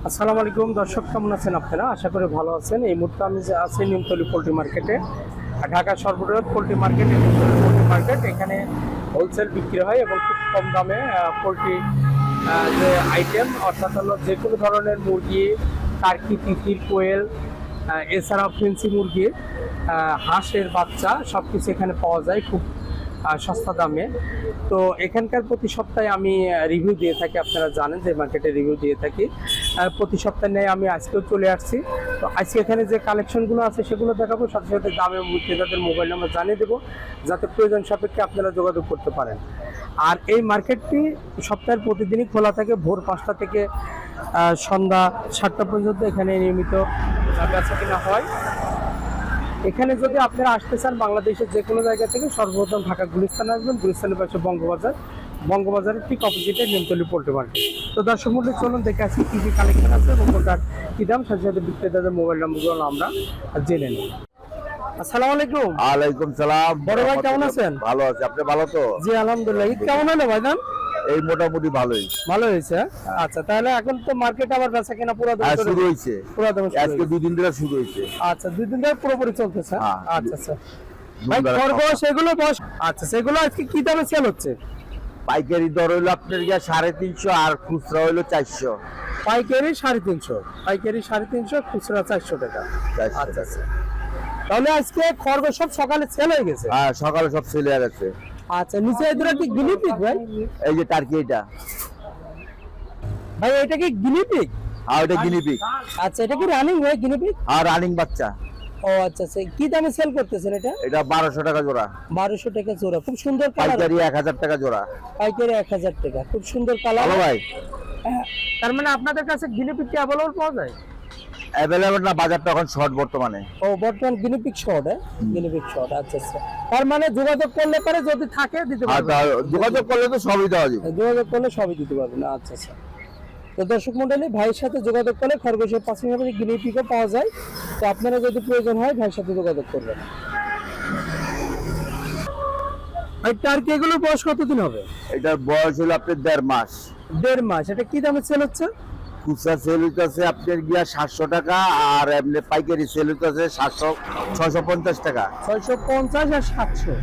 আসসালামু আলাইকুম দর্শক, কেমন আছেন আপনারা? আশা করি ভালো আছেন। এই মুহূর্তে আমি যে আছি নিমতলী পোল্ট্রি মার্কেটে, ঢাকা সর্ববৃহৎ poultry market Nimtali poultry market. এখানে হোলসেল বিক্রি হয় এবং খুব কম দামে পোল্ট্রি যে আইটেম, অর্থাৎ হলো যে কোনো ধরনের মুরগি, টার্কি, তিতির, কোয়েল, এছাড়াও ফেন্সি মুরগির, হাঁসের বাচ্চা সব কিছু এখানে পাওয়া যায় খুব সস্তা দামে। তো এখানকার প্রতি সপ্তাহে আমি রিভিউ দিয়ে থাকি, আপনারা জানেন যে মার্কেটে রিভিউ দিয়ে থাকি প্রতি সপ্তাহে নেই। আমি আজকেও চলে আসছি। তো আজকে এখানে যে কালেকশনগুলো আছে সেগুলো দেখাবো, সাথে সাথে দামে ক্রেতাদের মোবাইল নাম্বার জানিয়ে দেবো, যাতে প্রয়োজন সাপেক্ষে আপনারা যোগাযোগ করতে পারেন। আর এই মার্কেটটি সপ্তাহের প্রতিদিনই খোলা থাকে, ভোর 5টা থেকে সন্ধ্যা 7টা পর্যন্ত এখানে নিয়মিত বেচা কিনা হয়। এখানে যদি আপনারা আসতে চান বাংলাদেশের যে কোনো জায়গা থেকে, সর্বপ্রথম ঢাকা গুলিস্তানে আসবেন। গুলিস্তানের পাশে বঙ্গবাজারের ঠিক অপোজিটে নিমতলী পোল্ট্রি মার্কেট। তো দর্শক মন্ডলী, চলুন দেখে আসি কী কী কালেকশন আছে এবং কোনটার কী দাম, সাথে সাথে বিক্রেতাদের মোবাইল নাম্বারগুলো আমরা জেনে নিই। আসসালামু আলাইকুম। ওয়ালাইকুম সালাম। বড় ভাই কেমন আছেন? ভালো আছি, আপনি ভালো তো? জি আলহামদুলিল্লাহ। ঈদ কেমন হলো ভাইজান? এই মোটামুটি ভালোই। ভালো হয়েছে। আচ্ছা, তাহলে এখন তো মার্কেট আবার বেচা কেনা পুরো শুরু হয়েছে, আজকে 2 দিন ধরে শুরু হয়েছে। আচ্ছা, 2 দিন ধরে পুরোপুরি চলতেছে। আচ্ছা আচ্ছা ভাই, খরগোশ এগুলো বস। আচ্ছা, সেগুলো আজকে কি দামে সেল হচ্ছে? পাইকারি দর হইলো আপনার 350 আর খুচরা হইলো 400। পাইকারি 350, পাইকারি 350, খুচরা 400 টাকা। আচ্ছা আচ্ছা, তাহলে আজকে খরগোশ সব সকালে সেল হয়ে গেছে? হ্যাঁ, সকালে সব সেল হয়ে গেছে। আচ্ছা, নিচে এগুলো কি গিনিপিগ ভাই? এই যে টার্কি, এটা ভাই এটা কি গিনিপিগ? আর এটা গিনিপিগ। আচ্ছা, এটা কি রানিং ভাই গিনিপিগ? আর রানিং বাচ্চা। ও আচ্ছা আচ্ছা, কি দামে সেল করতেছেন এটা? এটা 1200 টাকা জোড়া। 1200 টাকা জোড়া, খুব সুন্দর কালার। পাইকারি 1000 টাকা জোড়া। পাইকারি 1000 টাকা, খুব সুন্দর কালার। ভালো ভাই। তার মানে আপনাদের কাছে গিনিপিগ কি अवेलेबल পাওয়া যায়? অ্যাভেলেবল না, বাজারটা এখন শর্ট বর্তমানে। ও, বর্তমান গিনিপিগ শর্ট। Guinea pig short. আচ্ছা আচ্ছা, তার মানে যোগাযোগ করলে পারে, যদি থাকে দিতে পারবে। যোগাযোগ করলে তো সবই দেওয়া যাবে। যোগাযোগ করলে সবই দিতে পারবেন। আচ্ছা আচ্ছা, তো দর্শক মন্ডলী, ভাইয়ের সাথে যোগাযোগ করলে খরগোশের পাশাপাশি গিনিপিগও পাওয়া যায়। তো আপনারা যদি প্রয়োজন হয় ভাইয়ের সাথে যোগাযোগ করবেন। ভাই টার্কি এগুলোর বয়স কতদিন হবে? এটার বয়স হলো আপনার 1.5 মাস। 1.5 মাস। এটা কি দামে সেল হচ্ছে? খুচরা সেল হইতেছে আপনার 700 টাকা, আর এমনি পাইকারি সেল হইতেছে 650 টাকা। 650 আর 700।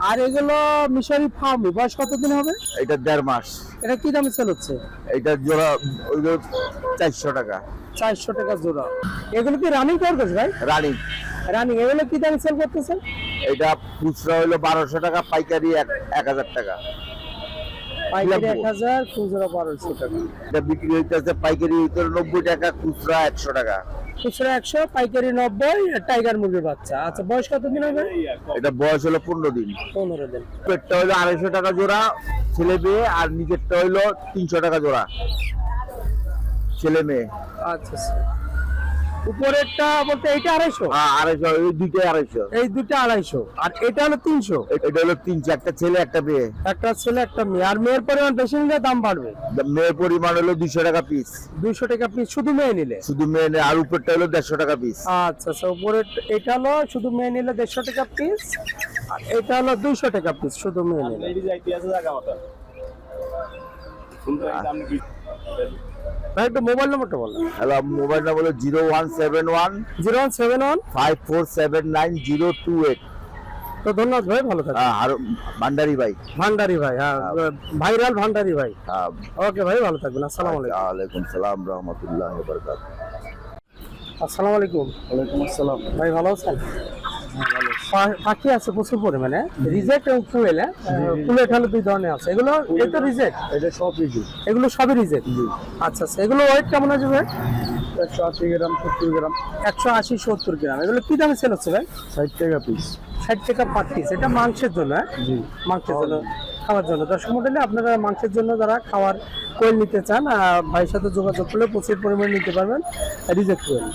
আর এগুলো মিশরি ফার্মি, বয়স কতদিন হবে? এটা 1.5 মাস। এটা কি দামে সেল হচ্ছে? এটা জোড়া হইলো 400 টাকা। 400 টাকা জোড়া। এগুলো কি রানিং খরগোশ ভাই? রানিং। রানিং। এগুলো কি দামে সেল করতেছেন? এটা খুচরা হইলো 1200 টাকা, পাইকারি 1000 টাকা। পাইকারি 1000, খুচরা 1200 টাকা। এটা বিক্রি হইতেছে পাইকারি হইতে 90 টাকা, খুচরা 100 টাকা। খুচরা 100, পাইকারি 90। টাইগার মুরগির বাচ্চা। আচ্ছা, বয়স কতদিন হবে? এটা বয়স হলো 15 দিন। 15 দিন। পেটটা হইলো 250 টাকা জোড়া ছেলে মেয়ে, আর নিচেরটা হইলো 300 টাকা জোড়া ছেলে মেয়ে। আচ্ছা আচ্ছা, উপরেরটা বলতে এইটা 250? হ্যাঁ, 250। এই দুইটাই 250। এই দুটো 250, আর এটা হলো 300। এটা হলো 300, একটা ছেলে একটা মেয়ে। একটা ছেলে একটা মেয়ে। আর মেয়ের পরিমাণ বেশি নিলে দাম বাড়বে? মেয়ের পরিমাণ হলো 200 টাকা পিস। 200 টাকা পিস শুধু মেয়ে নিলে? শুধু মেয়ে নেই, আর উপরটা হলো 150 টাকা পিস। আচ্ছা আচ্ছা, উপরে এটা হলো শুধু মেয়ে নিলে 150 টাকা পিস, আর এটা হলো 200 টাকা পিস শুধু মেয়ে নিলে। ভাই একটু মোবাইল নাম্বারটা বলেন। হ্যালো, মোবাইল নাম্বার হলো 0171 0171 5479 028। তো ধন্যবাদ ভাই, ভালো থাকবেন। আর ভান্ডারি ভাই। ভান্ডারি ভাই, হ্যাঁ, ভাইরাল ভান্ডারি ভাই। হ্যাঁ, ওকে ভাই, ভালো থাকবেন। আসসালামু আলাইকুম। ওয়ালাইকুম সালাম রাহমাতুল্লাহি ওয়া বারাকাতুহু। আসসালামু আলাইকুম। ওয়ালাইকুম আসসালাম। ভাই ভালো আছেন? পাখি আছে প্রচুর পরিমাণে, রিজেক্ট এবং ফুয়েল। ফুলেট হলো 2 ধরনের আছে। এগুলো এই তো রিজেক্ট? এটা সব রিজেক্ট। এগুলো সবই রিজেক্ট? আচ্ছা আচ্ছা, এগুলো ওয়েট কেমন আছে ভাই? 180 গ্রাম, 70 গ্রাম। 180, 70 গ্রাম। এগুলো কি দামে সেল হচ্ছে ভাই? 60 টাকা পিস। 60 টাকা পার পিস। এটা মাংসের জন্য? হ্যাঁ জি, মাংসের জন্য, খাওয়ার জন্য। দর্শক মণ্ডলী, আপনারা মাংসের জন্য যারা খাওয়ার কোয়েল নিতে চান, ভাইয়ের সাথে যোগাযোগ করলে প্রচুর পরিমাণে নিতে পারবেন রিজেক্ট কোয়েল।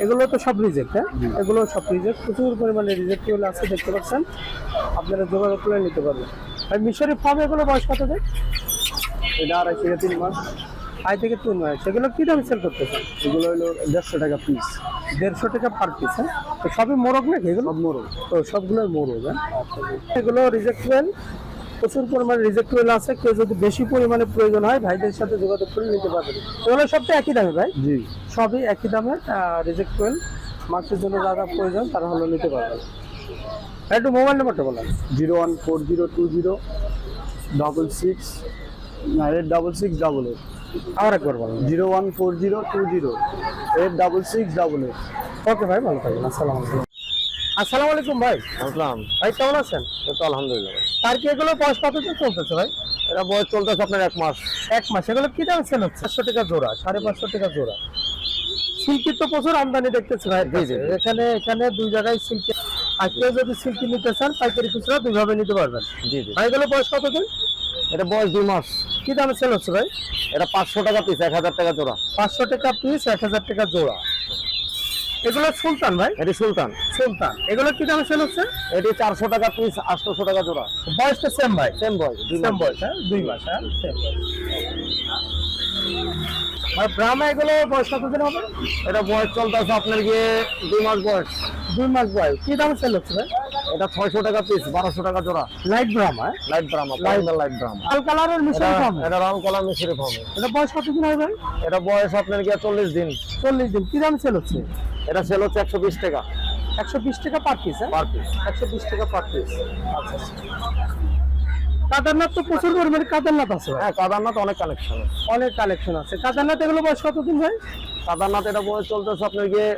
এগুলো তো সব রিজেক্ট? হ্যাঁ, এগুলো সব রিজেক্ট, প্রচুর পরিমাণে রিজেক্ট কোয়েল আছে, দেখতে পাচ্ছেন। আপনারা যোগাযোগ করলে নিতে পারবেন। আর মিশরি ফার্ম, এগুলো বয়স কত দেয়? এটা 2.5 থেকে 3 মাস। 2.5 থেকে 3 মাস। সেগুলো কি দামে সেল করতেছেন? এগুলো হলো 150 টাকা পিস। 150 টাকা পার পিস। হ্যাঁ, তো সবই মোরগ নাকি এগুলো? সব মোরগ। তো সবগুলোই মোরগ। হ্যাঁ, এগুলো রিজেক্ট কোয়েল। প্রচুর পরিমাণে রিজেক্ট কোয়েল আছে, কেউ যদি বেশি পরিমাণে প্রয়োজন হয় ভাইদের সাথে যোগাযোগ করে নিতে পারবেন। এগুলো সবটা একই দামে ভাই, জি। সবই একই দামে। রিজেক্ট কোয়েল মাংসের জন্য যা যা প্রয়োজন তারা হলো নিতে পারবেন। একটু মোবাইল নাম্বারটা বলেন। 01402066888। আবার একবার বলেন। 01402086688। ওকে ভাই, ভালো থাকবেন। আসসালামু আলাইকুম। আসসালামু আলাইকুম ভাই। আসসালাম। ভাই কেমন আছেন? তো আলহামদুলিল্লাহ। তার কি এগুলো বয়স কতদিন চলতেছে ভাই? এটা বয়স চলতেছে আপনার 1 মাস। 1 মাস। এগুলো কি দাম সেল হচ্ছে? 500 টাকা জোড়া, 550 টাকা জোড়া। সিল্কি তো প্রচুর আমদানি দেখতেছি ভাই। জি, জি। এখানে দুই জায়গায় সিল্কি। আর কেউ যদি সিল্কি নিতে চান পাইকারি খুচরা দুইভাবে নিতে পারবেন। জি জি। ভাই এগুলো বয়স কতদিন? এটা বয়স 2 মাস। কি দামে সেল হচ্ছে ভাই? এটা 500 টাকা পিস, 1000 টাকা জোড়া। 500 টাকা পিস, 1000 টাকা জোড়া। এগুলো সুলতান ভাই? এটি সুলতান। সুলতান। এগুলো কি দামে সেল হচ্ছে? এটি 400 টাকা পিস, 800 টাকা জোড়া। বয়সটা সেম ভাই? সেম বয়স, 2 সেম মাস। বয়স, হ্যাঁ 2 মাস, হ্যাঁ সেম বয়স। আর ব্রাহ্মা এগুলো বয়স কতদিন হবে? এটা বয়স চলতেছে আপনার গিয়ে 2 মাস বয়স। 2 মাস বয়স। কি দামে সেল হচ্ছে ভাই? এটা 600 টাকা পিস, 1200 টাকা জোড়া। লাইট ব্রাহ্মা, লাইট ব্রাহ্মা, লাইট ব্রাহ্মা। লাল কালারের মিশন কম। এটা রাম কলা মিশরে ফার্মে। এটা বয়স কতদিন হয় ভাই? এটা বয়স আপনার গিয়ে 40 দিন। 40 দিন। কি দামে সেল হচ্ছে? এটা সেল হচ্ছে 120 টাকা 120 টাকা পার পিস, হ্যাঁ পার পিস। 120 টাকা পার পিস। আচ্ছা আচ্ছা। কাদারনাথ তো প্রচুর পরিমাণে কাদারনাথ আছে ভাই। হ্যাঁ, কেদারনাথ অনেক কালেকশন আছে। অনেক কালেকশন আছে। কাদারনাথ এগুলো বয়স কতদিন ভাই? কেদারনাথ এটা বয়স চলতেছে আপনার গিয়ে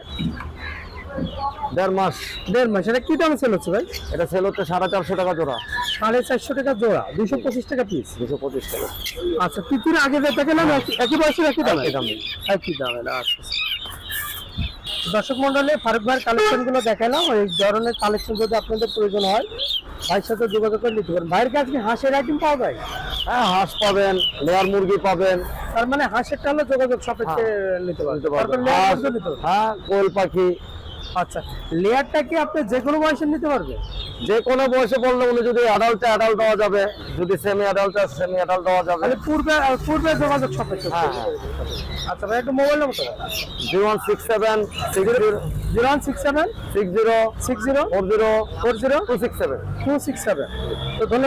1.5 মাস। 1.5 মাস। এটা কি দামে সেল হচ্ছে ভাই? এটা সেল হচ্ছে 450 টাকা জোড়া। 450 টাকা জোড়া, 225 টাকা পিস। 225 টাকা। আচ্ছা, তিতির আগে যেটা গেলাম একই বয়সের একই দামে? একই দামে। একই দামে না। আচ্ছা আচ্ছা। দর্শক মন্ডলী, ফারুক ভাইয়ের কালেকশন গুলো দেখালাম। এই ধরনের কালেকশন যদি আপনাদের প্রয়োজন হয় ভাইয়ের সাথে যোগাযোগ করে নিতে পারেন। ভাইয়ের কাছে কি হাঁসের আইটেম পাওয়া যায়? হ্যাঁ, হাঁস পাবেন, লেয়ার মুরগি পাবেন। তার মানে হাঁসেরটা হলো যোগাযোগ সাপেক্ষে নিতে পারবেন। তারপর লেয়ার হাঁস, মুরগি নিতে পারবেন। হ্যাঁ, কোয়েল পাখি। আচ্ছা, লেয়ারটা কি আপনি যে কোনো বয়সে নিতে পারবেন? যে কোনো বয়সে বললে উনি যদি অ্যাডাল্টে অ্যাডাল্ট দেওয়া যাবে, যদি সেমি অ্যাডাল্টে সেমি অ্যাডাল্ট দেওয়া যাবে। মানে পূর্বে যোগাযোগ সাপেক্ষে। হ্যাঁ। আচ্ছা ভাই, একটু মোবাইল নাম্বার 0167 60 0167 60 60 40 40 267। 267। তো ধন্যবাদ।